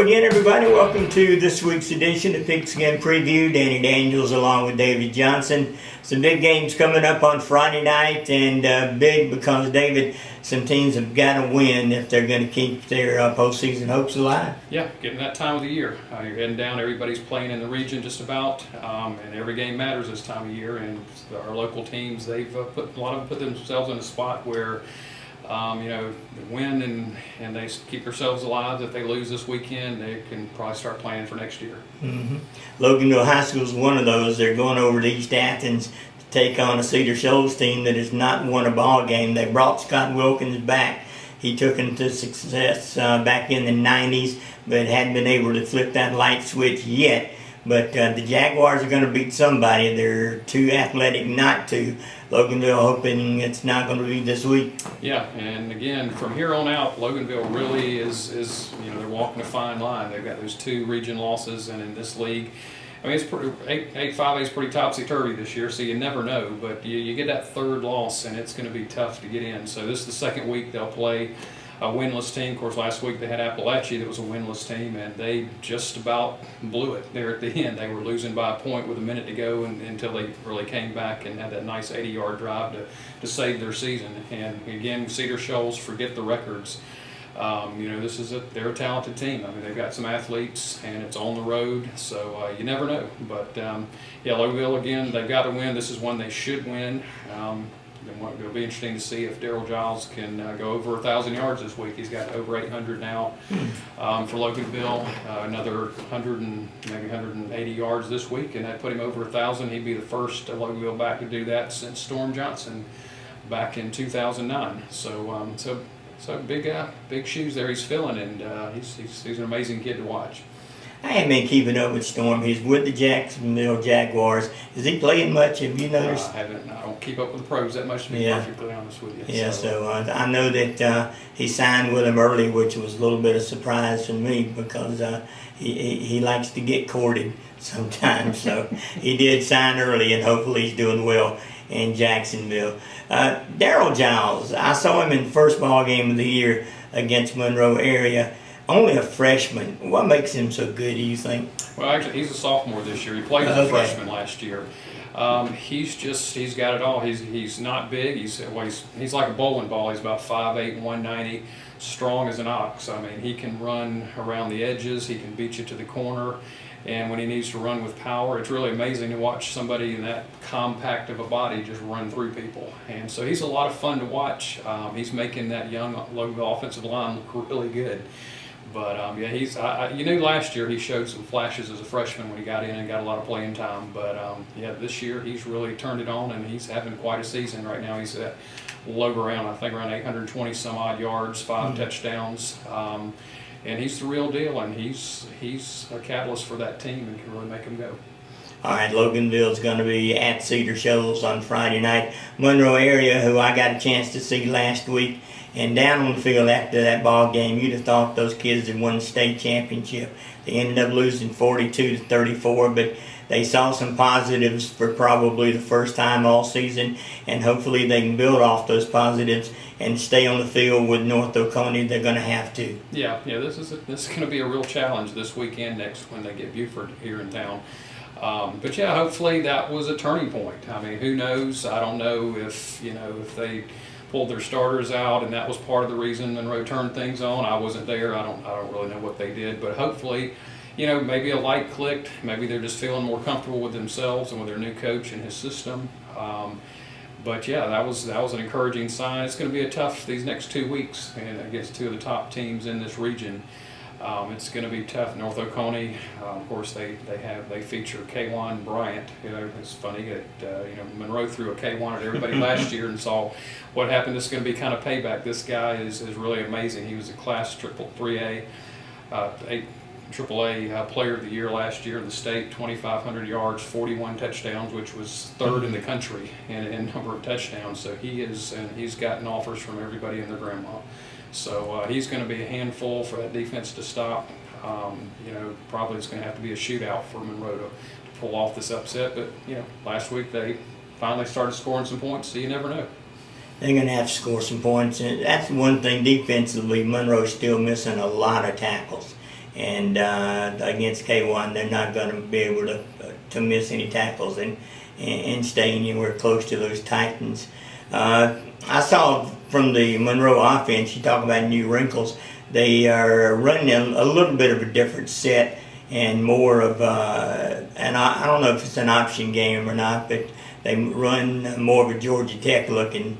again, everybody. Welcome to this week's edition of Pigskin Preview. Danny Daniels along with David Johnson. Some big games coming up on Friday night, and big because, David, some teams have got to win if they're going to keep their postseason hopes alive. Yeah, getting that time of the year. You're heading down. Everybody's playing in the region just about, and every game matters this time of year. And our local teams, they've a lot of them put themselves in a spot where win and they keep themselves alive. If they lose this weekend, they can probably start planning for next year. Mm-hmm. Loganville High School is one of those. They're going over to East Athens to take on a Cedar Shoals team that has not won a ball game. They brought Scott Wilkins back. He took him to success back in the 90s, but hadn't been able to flip that light switch yet. But the Jaguars are going to beat somebody. They're too athletic not to. Loganville hoping it's not going to be this week. Yeah, and again, from here on out, Loganville really is they're walking a fine line. They've got those 2 region losses, and in this league, I mean, it's pretty 5A is pretty topsy-turvy this year, so you never know. But you get that 3rd loss, and it's going to be tough to get in. So this is the second week they'll play a winless team. Of course, last week they had Appalachia that was a winless team, and they just about blew it there at the end. They were losing by a point with a minute to go until they really came back and had that nice 80-yard drive to save their season. And again, Cedar Shoals, forget the records. They're a talented team. I mean, they've got some athletes, and it's on the road, so you never know. But Loganville, again, they've got to win. This is one they should win. It'll be interesting to see if Daryl Giles can go over 1,000 yards this week. He's got over 800 now for Loganville. Another 100 and maybe 180 yards this week, and that put him over 1,000. He'd be the first Loganville back to do that since Storm Johnson back in 2009. So big shoes there he's filling, and he's an amazing kid to watch. I haven't been keeping up with Storm. He's with the Jacksonville Jaguars. Is he playing much? Have you noticed? I haven't. I don't keep up with the pros that much, to be perfectly honest with you. Yeah, so I know that he signed with him early, which was a little bit of a surprise for me because he likes to get courted sometimes. So he did sign early, and hopefully he's doing well in Jacksonville. Daryl Giles, I saw him in the first ball game of the year against Monroe area. Only a freshman. What makes him so good, do you think? Well, actually, he's a sophomore this year. He played as a freshman last year. He's got it all. He's not big. He's like a bowling ball. He's about 5'8", 190, strong as an ox. I mean, he can run around the edges. He can beat you to the corner. And when he needs to run with power, it's really amazing to watch somebody in that compact of a body just run through people. And so he's a lot of fun to watch. He's making that young Loganville offensive line look really good. But you knew last year he showed some flashes as a freshman when he got in and got a lot of playing time. But this year he's really turned it on, and he's having quite a season right now. He's at around 820 some odd yards, 5 touchdowns, and he's the real deal. And he's a catalyst for that team and can really make them go. All right, Loganville's going to be at Cedar Shoals on Friday night. Monroe area, who I got a chance to see last week, and down on the field after that ball game, you'd have thought those kids had won the state championship. They ended up losing 42-34, but they saw some positives for probably the first time all season, and hopefully they can build off those positives and stay on the field with North Oconee. They're going to have to. Yeah. This is going to be a real challenge this weekend next when they get Buford here in town. But hopefully that was a turning point. I mean, who knows? I don't know if they pulled their starters out and that was part of the reason Monroe turned things on. I wasn't there. I don't really know what they did, but hopefully, maybe a light clicked. Maybe they're just feeling more comfortable with themselves and with their new coach and his system. But that was an encouraging sign. It's going to be these next 2 weeks, and against 2 of the top teams in this region. It's going to be tough. North Oconee, of course, they feature K1 Bryant. It's funny that Monroe threw a K1 at everybody last year and saw what happened. This is going to be kind of payback. This guy is really amazing. He was a class 3A, AAA Player of the Year last year in the state. 2,500 yards, 41 touchdowns, which was 3rd in the country in number of touchdowns. So he's gotten offers from everybody and their grandma. So he's going to be a handful for that defense to stop. Probably it's going to have to be a shootout for Monroe to pull off this upset. But, last week they finally started scoring some points, so you never know. They're going to have to score some points. And that's one thing defensively, Monroe's still missing a lot of tackles. and against K1, they're not going to be able to miss any tackles and stay anywhere close to those Titans. I saw from the Monroe offense, you talk about new wrinkles, they are running a little bit of a different set and more of and I don't know if it's an option game or not, but they run more of a Georgia Tech looking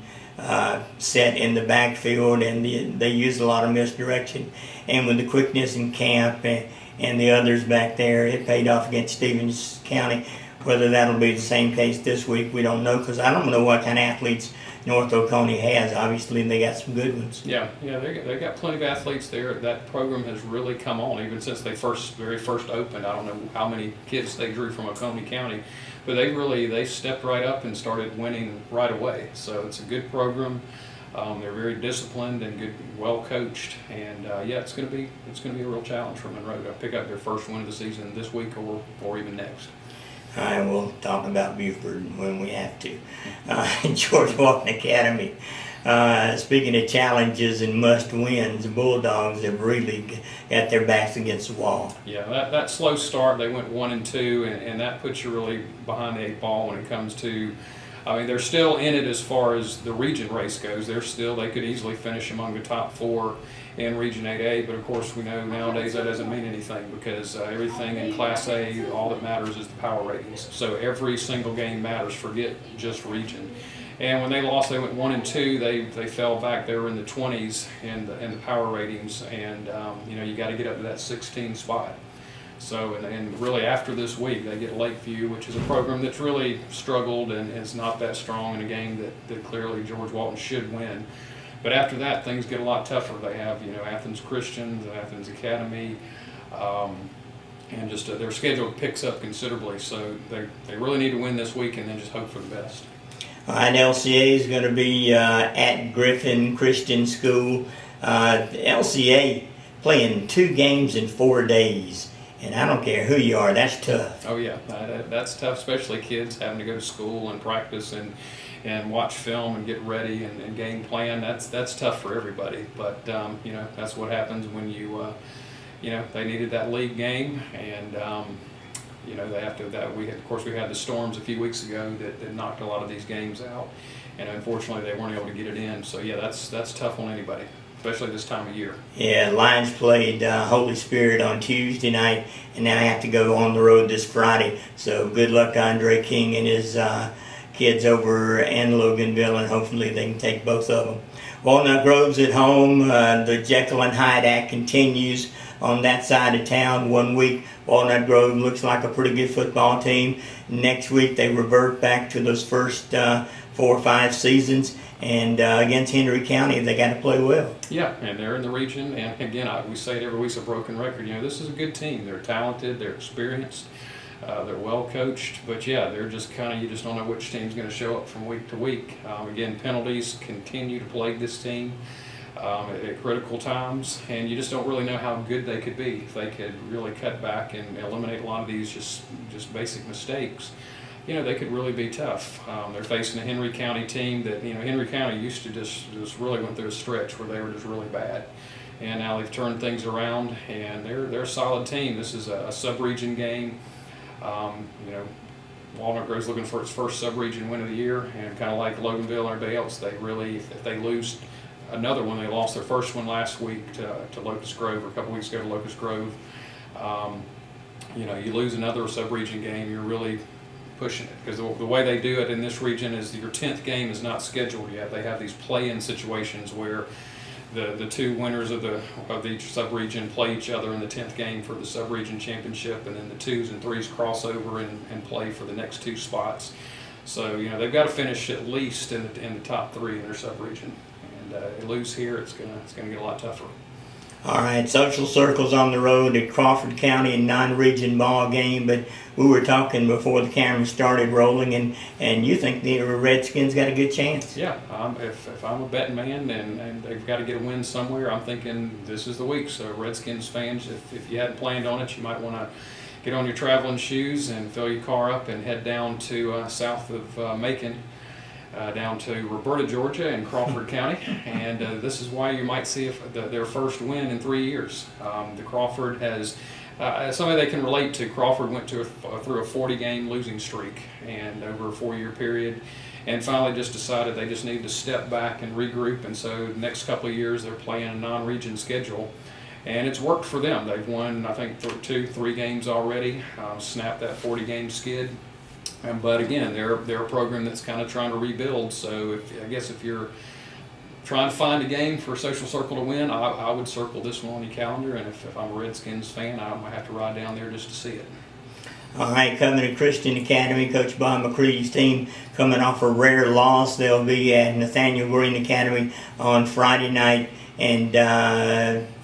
set in the backfield, and they use a lot of misdirection. And with the quickness in camp and the others back there, it paid off against Stevens County. Whether that'll be the same case this week, we don't know, because I don't know what kind of athletes North Oconee has. Obviously, they got some good ones. Yeah, they got plenty of athletes there. That program has really come on even since they very first opened. I don't know how many kids they drew from Oconee County, but they stepped right up and started winning right away. So it's a good program. They're very disciplined and good, well coached, and yeah, it's going to be a real challenge for Monroe to pick up their first win of the season this week or even next. All right, we'll talk about Buford when we have to. George Walton Academy. Speaking of challenges and must-wins, the Bulldogs have really got their backs against the wall. Yeah, that slow start, they went 1-2, and that puts you really behind the 8 ball when it comes to. I mean, they're still in it as far as the region race goes. They could easily finish among the top 4 in Region 8A, but of course we know nowadays that doesn't mean anything, because everything in Class A, all that matters is the power ratings. So every single game matters, forget just region. And when they lost, they went 1-2. They fell back. They were in the 20s in the power ratings, and you got to get up to that 16 spot. So, and really after this week, they get Lakeview, which is a program that's really struggled and is not that strong in a game that clearly George Walton should win. But after that, things get a lot tougher. They have, Athens Christians, Athens Academy, and just their schedule picks up considerably. So they really need to win this week and then just hope for the best. All right, LCA is going to be at Griffin Christian School. LCA playing 2 games in 4 days. And I don't care who you are, that's tough. Oh yeah, that's tough, especially kids having to go to school and practice and watch film and get ready and game plan. That's tough for everybody. But that's what happens when they needed that league game, and they have to. We had the storms a few weeks ago that knocked a lot of these games out, and unfortunately they weren't able to get it in. So yeah, that's tough on anybody, especially this time of year. Yeah, Lions played Holy Spirit on Tuesday night, and now have to go on the road this Friday. So good luck to Andre King and his kids over in Loganville, and hopefully they can take both of them. Walnut Grove's at home. The Jekyll and Hyde Act continues on that side of town. 1 week, Walnut Grove looks like a pretty good football team. Next week, they revert back to those first 4 or 5 seasons. And against Henry County, they got to play well. Yeah, and they're in the region. And again, we say it every week's a broken record. This is a good team. They're talented. They're experienced. They're well coached. But yeah, they're just you just don't know which team's going to show up from week to week. Again, penalties continue to plague this team at critical times, and you just don't really know how good they could be if they could really cut back and eliminate a lot of these just basic mistakes. They could really be tough. They're facing a Henry County team that, Henry County used to just really went through a stretch where they were just really bad. And now they've turned things around, and they're a solid team. This is a sub-region game. Walnut Grove's looking for its first sub-region win of the year, and kind of like Loganville and everybody else, they really, if they lose another one, they lost their first one last week to Locust Grove, or a couple weeks ago to Locust Grove. You lose another sub-region game, you're really pushing it, because the way they do it in this region is your 10th game is not scheduled yet. They have these play-in situations where the 2 winners of each sub-region play each other in the 10th game for the sub-region championship, and then the 2s and 3s cross over and play for the next 2 spots. So they've got to finish at least in the top 3 in their sub-region, and they lose here, it's gonna get a lot tougher. All right, social circles on the road at Crawford County in non-region ball game, but we were talking before the camera started rolling, and you think the Redskins got a good chance? Yeah, if I'm a betting man and they've got to get a win somewhere, I'm thinking this is the week. So Redskins fans, if you hadn't planned on it, you might want to get on your traveling shoes and fill your car up and head down to south of Macon. down to Roberta, Georgia, and Crawford County, and this is why you might see their first win in 3 years. The Crawford has somebody they can relate to. Crawford went through a 40-game losing streak, and over a 4-year period, and finally just decided they just need to step back and regroup. And so the next couple of years they're playing a non-region schedule, and it's worked for them. They've won, I think, 3 games already, snapped that 40-game skid. But again, they're a program that's kind of trying to rebuild. So I guess if you're trying to find a game for Social Circle to win, I would circle this one on your calendar. And if I'm a Redskins fan, I might have to ride down there just to see it. All right, Covenant Christian Academy, Coach Bob McCready's team coming off a rare loss. They'll be at Nathaniel Green Academy on Friday night, and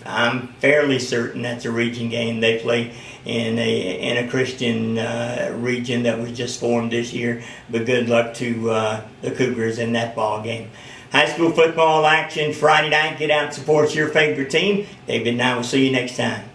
I'm fairly certain that's a region game. They play in a Christian region that was just formed this year. But good luck to the Cougars in that ball game. High school football action Friday night. Get out and support your favorite team. David and I will see you next time.